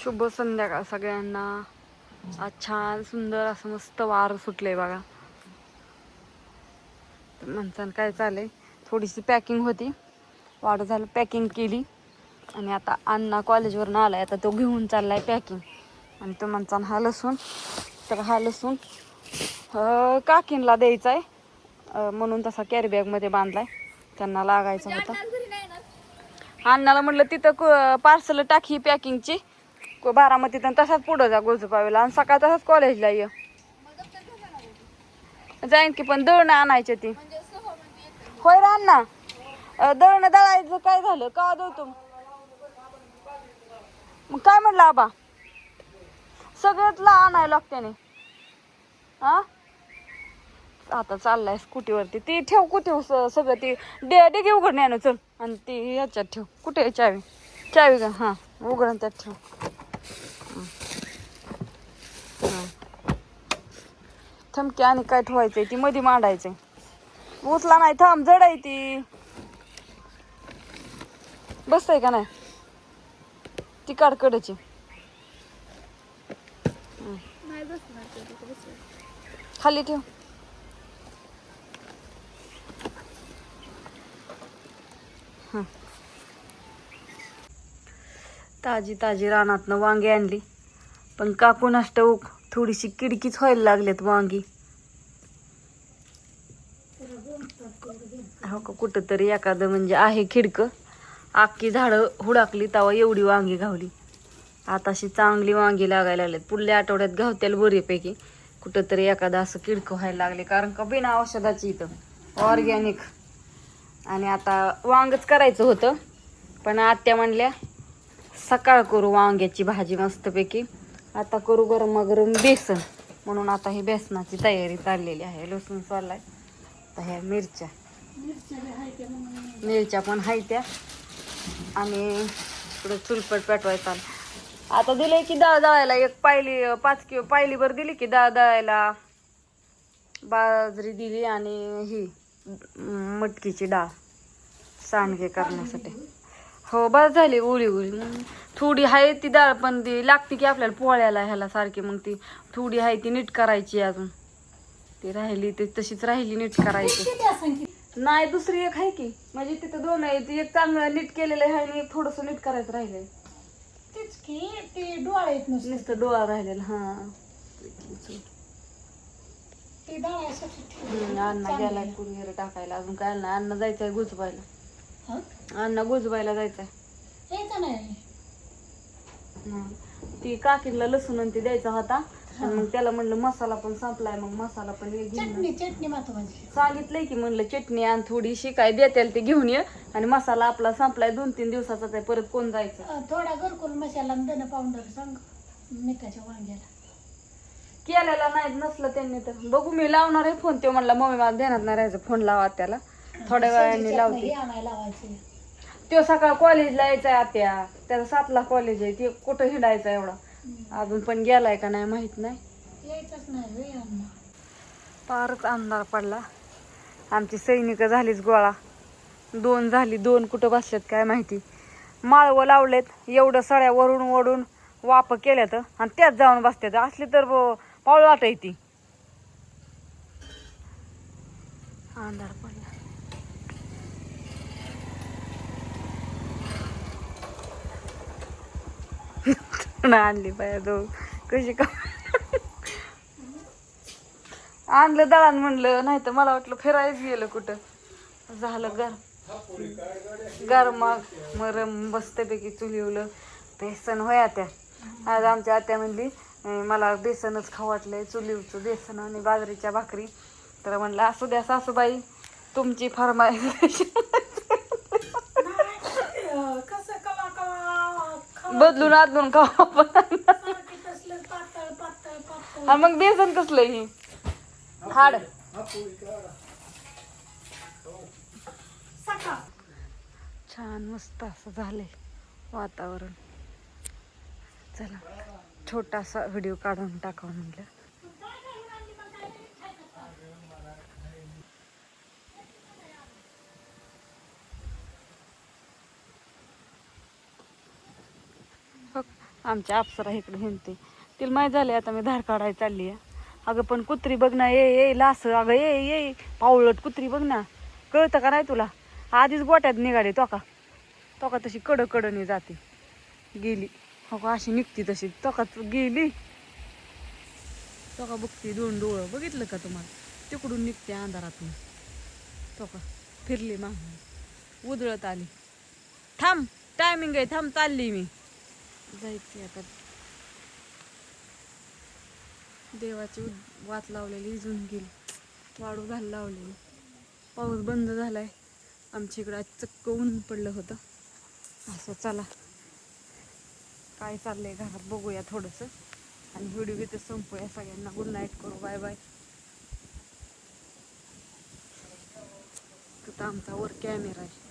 शुभ संध्याकाळ सगळ्यांना. आज छान सुंदर असं मस्त वार सुटलंय बघा. माणसानं काय चाललंय, थोडीशी पॅकिंग होती, वाढ झालं पॅकिंग केली आणि आता अण्णा कॉलेजवरून आलाय, आता तो घेऊन चाललाय पॅकिंग. आणि तो माणसानं हा लसूण, तर हा लसूण काकींला द्यायचा आहे म्हणून तसा कॅरी बॅगमध्ये बांधलाय, त्यांना लागायचा होता. अण्णाला म्हटलं तिथं पार्सल टाकी पॅकिंगची बारामतीत आणि तसाच पुढं जा गोजूपावीला, आणि सकाळ तसाच कॉलेजला ये जाईन की. पण दळणं आणायचे ती होय रा अण्णा, दळणं दळायचं काय झालं का दळतो मग काय म्हणलं आबा, सगळंच ला आणायला लागते. हा आता चाललाय स्कूटीवरती, ती ठेव कुठे सगळं ती डिगी उघड नाही चल, आणि ती ह्याच्यात ठेव. कुठे चावी, चावी का हां उघड त्यात ठेव. थमकी आणि काय ठेवायचंय ती मध्ये मांडायचंय, उचला नाही थांब, जड आहे ती. बसतंय का नाही ती काडकडची खाली ठेव. ताजी ताजी रानातनं वांगी आणली, पण काकून ठाऊक थोडीशी किडकीच व्हायला लागलेत वांगी. हो का, कुठं तरी एखादं म्हणजे आहे खिडकं, आखी झाडं हुडाकली तवा एवढी वांगी घावली. आताशी चांगली वांगी लागायला लागलेत, पुढल्या आठवड्यात घावत्याल बरीपैकी. कुठंतरी एखादं असं किडकं व्हायला लागले, कारण का बिना औषधाची इथं ऑर्गॅनिक. आणि आता वांगच करायचं होतं, पण आत्या म्हणल्या सकाळ करू वांग्याची भाजी मस्तपैकी, आता करू गरमागरम बेसन. म्हणून आता ही बेसनाची तयारी चाललेली आहे. लसूण सोललाय, आता ह्या मिरच्या पण हायत्या, आणि इकडं चुलपट पेटवायचा. आता दिलंय की डाळ दळायला, एक पायली 5 किलो पायलीभर दिली की डाळ दळायला. बाजरी दिली आणि ही मटकीची डाळ सांडगे करण्यासाठी. हो बस झाली उळी उळी, थोडी आहे ती डाळ, पण ती लागते की आपल्याला पोळ्याला ह्याला सारखी. मग ती थोडी आहे ती नीट करायची अजून, ती राहिली ती तशीच राहिली नीट करायची. नाही दुसरी एक आहे की, म्हणजे तिथं 2 आहे, ती एक चांगलं नीट केलेलं आहे आणि एक थोडंसं नीट करायचं राहिलंय. तेच की ते डोळा येत नुसतं डोळा राहिलेला. हा अण्णा गेलाय कुरिअर टाकायला, अजून काय नाही. अण्णा जायचंय गोजबायला, अण्णा गोजबायला जायचंय. ती काकीला लसूण आणि ती द्यायचा होता, आणि मग त्याला म्हणलं मसाला पण संपलाय, मग मसाला पण चटणी महत्वाची सांगितलंय की, म्हणलं चटणी आणि थोडीशी काय देतील ते घेऊन ये, आणि मसाला आपला संपलाय 2-3 दिवसाचाच आहे, परत कोण जायचं. थोडा घरकुल मसाला धन पावडर सांग मिठाच्या वांग्याला केलेला नाही, नसलं त्यांनी तर बघू. मी लावणार आहे फोन, ते म्हणला मम्मी मला ध्यानात नाही राहायचं, फोन लावा त्याला थोड्या वेळाने लावते. तो सकाळ कॉलेजला यायचा आहे आत्या, त्याचा 7ला कॉलेज आहे, ते कुठं हिंडायचं एवढा, अजून पण गेलाय का नाही माहित नाही. यायचंच नाही, फारच अंधार पडला. आमची सैनिक झालीच गोळा, 2 झाली, 2 कुठं बसल्यात काय माहिती. माळवं लावलेत, एवढं सळ्या वरून ओढून वाप केल्यात, आणि त्यात जाऊन बसतात. असली तर पावळ वाट ती. अंधार पडला. आणली पाया दो कशी का आणलं दळण म्हणलं, नाही तर मला वाटलं फिरायच गेलं कुठं. झालं गरमा मरम बसतेपैकी चुलीवलं बेसन. होय आत्या, आज आमच्या आत्या म्हणली मला बेसनच खाऊ वाटलंय, चुलीवचं बेसन आणि बाजरीच्या भाकरी. तर म्हणलं असू द्या सासूबाई, तुमची फरमाईश बदलून आदलून खाऊ आपण. मग बेसन कसलं ही हाड. छान मस्त असं झालंय वातावरण. चला छोटासा व्हिडिओ काढून टाकावं म्हणलं. आमच्या अप्सरा इकडे हिंडते. तिला माहीत झाले आता मी धार काढायला चालली आहे. अगं पण कुत्री बघ ना, ये लास, अगं ये पावळट कुत्री बघ ना, कळतं का नाही तुला? आधीच गोट्यात निघाली तोका तशी कडकडनी जाते. गेली हो का, अशी निघती तशी तोकाच गेली. तोका बघते दोन डोळं, बघितलं का तुम्हाला? तिकडून निघते अंधारातून. तोका फिरली मागून उधळत आली. थांब, टायमिंग आहे, थांब, चालली मी. जायची आता. देवाची वात लावलेली इजून गेली, वाळू घाल लावलेली. पाऊस बंद झालाय. आमच्या इकडं आज चक्क ऊन पडलं होतं. असं चला काय चाललंय घरात बघूया थोडंसं, आणि व्हिडिओ इथं संपूया. सगळ्यांना गुड नाईट करू, बाय बाय. तिथं आमचा वर कॅमेरा आहे.